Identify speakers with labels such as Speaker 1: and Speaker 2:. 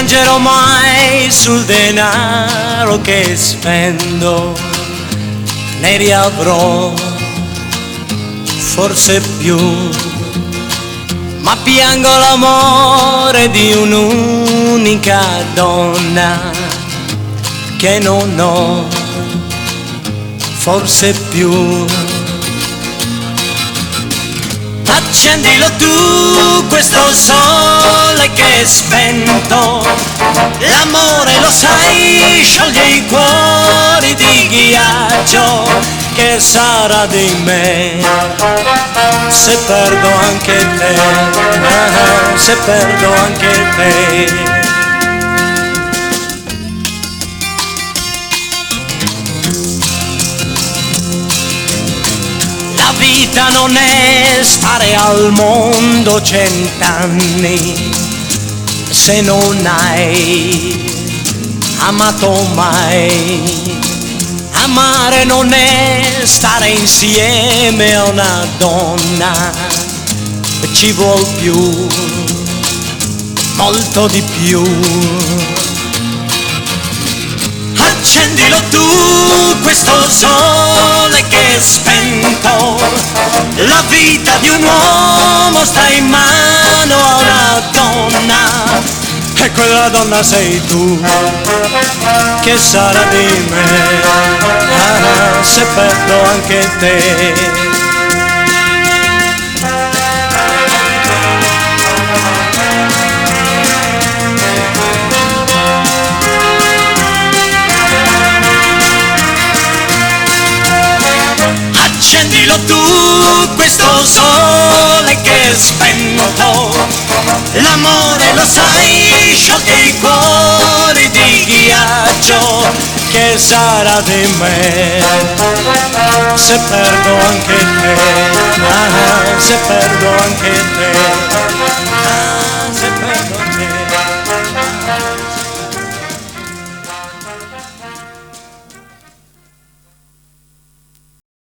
Speaker 1: piangerò mai sul denaro che spendo, ne riavrò forse più, ma piango l'amore di un'unica donna che non ho forse più. Accendilo tu questo sole che è spento, l'amore lo sai scioglie i cuori di ghiaccio, che sarà di me se perdo anche te, se perdo anche te. La vita non è stare al mondo 100 anni se non hai amato mai. Amare non è stare insieme a una donna, ci vuol più, molto di più. Accendilo tu questo sole che è spento, la vita di un uomo sta in mano a una donna, e quella donna sei tu, che sarà di me se perdo anche te. Accendilo tu questo sole che è spento, l'amore lo sai scioglie i cuori di ghiaccio, che sarà di me se perdo anche te, se perdo anche te.